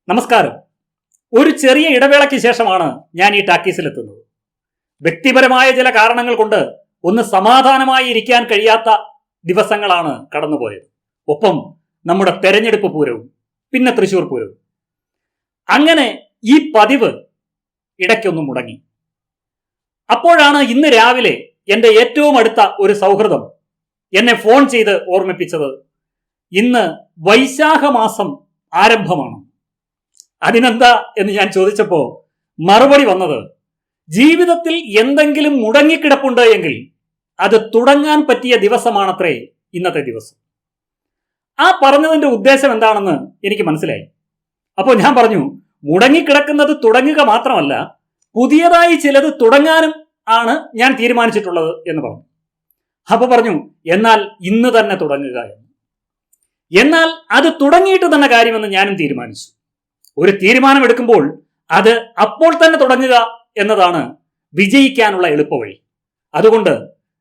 നമസ്കാരം. ഒരു ചെറിയ ഇടവേളയ്ക്ക് ശേഷമാണ് ഞാൻ ഈ ടാക്കീസിലെത്തുന്നത്. വ്യക്തിപരമായ ചില കാരണങ്ങൾ കൊണ്ട് ഒന്ന് സമാധാനമായി ഇരിക്കാൻ കഴിയാത്ത ദിവസങ്ങളാണ് കടന്നുപോയത്. ഒപ്പം നമ്മുടെ തെരഞ്ഞെടുപ്പ് പൂരവും പിന്നെ തൃശൂർ പൂരവും. അങ്ങനെ ഈ പതിവ് ഇടയ്ക്കൊന്ന് മുടങ്ങി. അപ്പോഴാണ് ഇന്ന് രാവിലെ എൻ്റെ ഏറ്റവും അടുത്ത ഒരു സൗഹൃദം എന്നെ ഫോൺ ചെയ്ത് ഓർമ്മിപ്പിച്ചത് ഇന്ന് വൈശാഖ മാസം ആരംഭമാണ്. അതിനെന്താ എന്ന് ഞാൻ ചോദിച്ചപ്പോ മറുപടി വന്നത്, ജീവിതത്തിൽ എന്തെങ്കിലും മുടങ്ങിക്കിടപ്പുണ്ട് എങ്കിൽ അത് തുടങ്ങാൻ പറ്റിയ ദിവസമാണത്രേ ഇന്നത്തെ ദിവസം. ആ പറഞ്ഞതിന്റെ ഉദ്ദേശം എന്താണെന്ന് എനിക്ക് മനസ്സിലായി. അപ്പോൾ ഞാൻ പറഞ്ഞു, മുടങ്ങിക്കിടക്കുന്നത് തുടങ്ങുക മാത്രമല്ല, പുതിയതായി ചിലത് തുടങ്ങാനും ആണ് ഞാൻ തീരുമാനിച്ചിട്ടുള്ളത് എന്ന് പറഞ്ഞു. അപ്പൊ പറഞ്ഞു, എന്നാൽ ഇന്ന് തന്നെ തുടങ്ങുക എന്ന്. എന്നാൽ അത് തുടങ്ങിയിട്ട് തന്നെ കാര്യമെന്ന് ഞാനും തീരുമാനിച്ചു. ഒരു തീരുമാനമെടുക്കുമ്പോൾ അത് അപ്പോൾ തന്നെ തുടങ്ങുക എന്നതാണ് വിജയിക്കാനുള്ള എളുപ്പവഴി. അതുകൊണ്ട്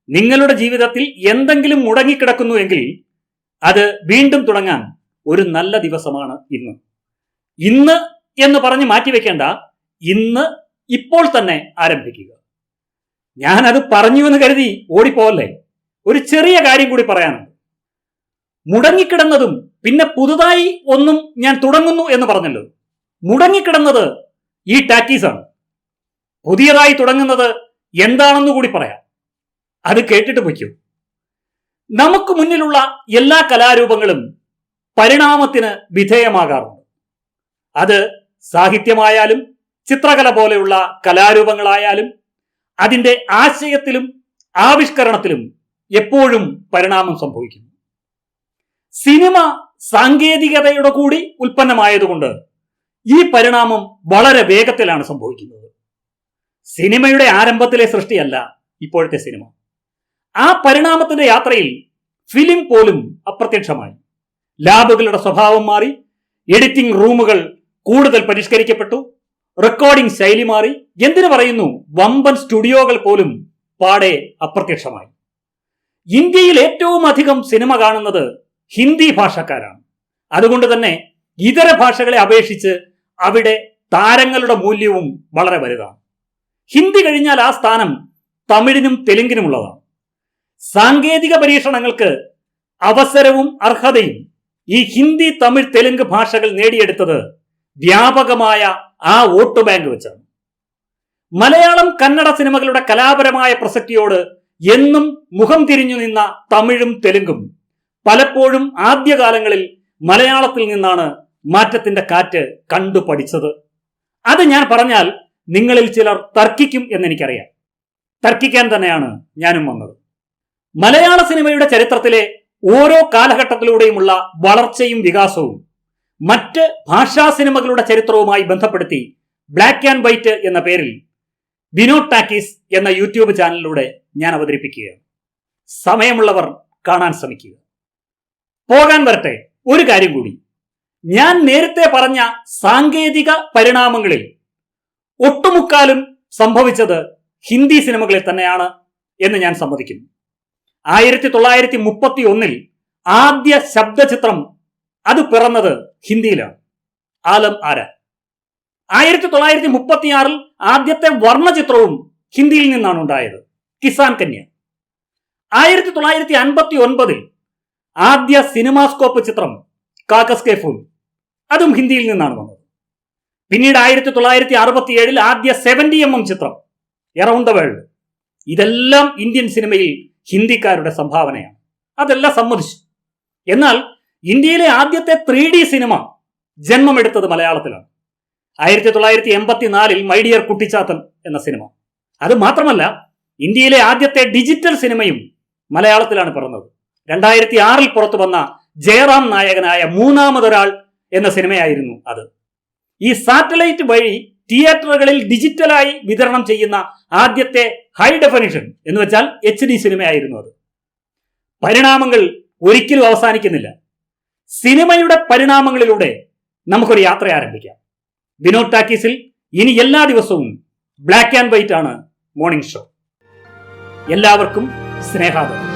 നിങ്ങളുടെ ജീവിതത്തിൽ എന്തെങ്കിലും മുടങ്ങിക്കിടക്കുന്നു എങ്കിൽ അത് വീണ്ടും തുടങ്ങാൻ ഒരു നല്ല ദിവസമാണ് ഇന്ന്. ഇന്ന് എന്ന് പറഞ്ഞ് മാറ്റിവെക്കേണ്ട, ഇന്ന് ഇപ്പോൾ തന്നെ ആരംഭിക്കുക. ഞാനത് പറഞ്ഞുവെന്ന് കരുതി ഓടിപ്പോവല്ലേ. ഒരു ചെറിയ കാര്യം കൂടി പറയാനുണ്ട്. മുടങ്ങിക്കിടന്നതും പിന്നെ പുതുതായി ഒന്നും ഞാൻ തുടങ്ങുന്നു എന്ന് പറഞ്ഞല്ലോ. മുടങ്ങിക്കിടന്നത് ഈ ടാക്കീസാണ്. പുതിയതായി തുടങ്ങുന്നത് എന്താണെന്ന് കൂടി പറയാം. അത് കേട്ടിട്ട് പൊയ്ക്കൂ. നമുക്ക് മുന്നിലുള്ള എല്ലാ കലാരൂപങ്ങളും പരിണാമത്തിന് വിധേയമാകാറുണ്ട്. അത് സാഹിത്യമായാലും ചിത്രകല പോലെയുള്ള കലാരൂപങ്ങളായാലും അതിൻ്റെ ആശയത്തിലും ആവിഷ്കരണത്തിലും എപ്പോഴും പരിണാമം സംഭവിക്കുന്നു. സിനിമ സാങ്കേതികതയുടെ കൂടി ഉൽപ്പന്നമായതുകൊണ്ട് ഈ പരിണാമം വളരെ വേഗത്തിലാണ് സംഭവിക്കുന്നത്. സിനിമയുടെ ആരംഭത്തിലെ സൃഷ്ടിയല്ല ഇപ്പോഴത്തെ സിനിമ. ആ പരിണാമത്തിന്റെ യാത്രയിൽ ഫിലിം പോലും അപ്രത്യക്ഷമായി. ലാബുകളുടെ സ്വഭാവം മാറി, എഡിറ്റിംഗ് റൂമുകൾ കൂടുതൽ പരിഷ്കരിക്കപ്പെട്ടു, റെക്കോർഡിംഗ് ശൈലി മാറി, എന്തിനു പറയുന്നു, വമ്പൻ സ്റ്റുഡിയോകൾ പോലും പാടെ അപ്രത്യക്ഷമായി. ഇന്ത്യയിൽ ഏറ്റവും അധികം സിനിമ കാണുന്നത് ഹിന്ദി ഭാഷക്കാരാണ്. അതുകൊണ്ട് തന്നെ ഇതര ഭാഷകളെ അപേക്ഷിച്ച് അവിടെ താരങ്ങളുടെ മൂല്യവും വളരെ വലുതാണ്. ഹിന്ദി കഴിഞ്ഞാൽ ആ സ്ഥാനം തമിഴിനും തെലുങ്കിനുമുള്ളതാണ്. സാങ്കേതിക പരീക്ഷണങ്ങൾക്ക് അവസരവും അർഹതയും ഈ ഹിന്ദി, തമിഴ്, തെലുങ്ക് ഭാഷകൾ നേടിയെടുത്തത് വ്യാപകമായ ആ വോട്ട് ബാങ്ക് വെച്ചാണ്. മലയാളം, കന്നഡ സിനിമകളുടെ കലാപരമായ പ്രസക്തിയോട് എന്നും മുഖം തിരിഞ്ഞു നിന്ന തമിഴും തെലുങ്കും പലപ്പോഴും ആദ്യകാലങ്ങളിൽ മലയാളത്തിൽ നിന്നാണ് മാറ്റത്തിന്റെ കാറ്റ് കണ്ടു പഠിച്ചത്. അത് ഞാൻ പറഞ്ഞാൽ നിങ്ങളിൽ ചിലർ തർക്കിക്കും എന്നെനിക്കറിയാം. തർക്കിക്കാൻ തന്നെയാണ് ഞാനും വന്നത്. മലയാള സിനിമയുടെ ചരിത്രത്തിലെ ഓരോ കാലഘട്ടത്തിലൂടെയുമുള്ള വളർച്ചയും വികാസവും മറ്റ് ഭാഷാ സിനിമകളുടെ ചരിത്രവുമായി ബന്ധപ്പെടുത്തി ബ്ലാക്ക് ആൻഡ് വൈറ്റ് എന്ന പേരിൽ വിനോദ് ടാക്കീസ് എന്ന യൂട്യൂബ് ചാനലിലൂടെ ഞാൻ അവതരിപ്പിക്കുകയാണ്. സമയമുള്ളവർ കാണാൻ ശ്രമിക്കുക. പോകാൻ വരട്ടെ, ഒരു കാര്യം കൂടി. ഞാൻ നേരത്തെ പറഞ്ഞ സാങ്കേതിക പരിണാമങ്ങളിൽ ഒട്ടുമുക്കാലും സംഭവിച്ചത് ഹിന്ദി സിനിമകളിൽ തന്നെയാണ് എന്ന് ഞാൻ സമ്മതിക്കുന്നു. 1931 ആദ്യ ശബ്ദചിത്രം അത് പിറന്നത് ഹിന്ദിയിലാണ്. ആലം ആര. 1936 ആദ്യത്തെ വർണ്ണചിത്രവും ഹിന്ദിയിൽ നിന്നാണ് ഉണ്ടായത്, കിസാൻ കന്യ. 1959 ആദ്യ സിനിമാസ്കോപ്പ് ചിത്രം കാഗസ് കെ ഫൂൽ, അതും ഹിന്ദിയിൽ നിന്നാണ് വന്നത്. പിന്നീട് 1967 ആദ്യ 70mm ചിത്രം എറൗണ്ട് ദ വേൾഡ്. ഇതെല്ലാം ഇന്ത്യൻ സിനിമയിൽ ഹിന്ദിക്കാരുടെ സംഭാവനയാണ്. അതെല്ലാം സമ്മതിച്ചു. എന്നാൽ ഇന്ത്യയിലെ ആദ്യത്തെ 3D സിനിമ ജന്മമെടുത്തത് മലയാളത്തിലാണ്. 1984 മൈ ഡിയർ കുട്ടിച്ചാത്തൻ എന്ന സിനിമ. അത് മാത്രമല്ല, ഇന്ത്യയിലെ ആദ്യത്തെ ഡിജിറ്റൽ സിനിമയും മലയാളത്തിലാണ് പിറന്നത്. 2006 പുറത്തു വന്ന ജയറാം നായകനായ മൂന്നാമതൊരാൾ എന്ന സിനിമയായിരുന്നു അത്. ഈ സാറ്റലൈറ്റ് വഴി തിയേറ്ററുകളിൽ ഡിജിറ്റലായി വിതരണം ചെയ്യുന്ന ആദ്യത്തെ ഹൈ ഡെഫിനിഷൻ എന്ന് വെച്ചാൽ HD സിനിമയായിരുന്നു അത്. പരിണാമങ്ങൾ ഒരിക്കലും അവസാനിക്കുന്നില്ല. സിനിമയുടെ പരിണാമങ്ങളിലൂടെ നമുക്കൊരു യാത്ര ആരംഭിക്കാം. വിനോദ് ടാക്കീസിൽ ഇനി എല്ലാ ദിവസവും ബ്ലാക്ക് ആൻഡ് വൈറ്റ് ആണ് മോർണിംഗ് ഷോ. എല്ലാവർക്കും സ്നേഹാദരം.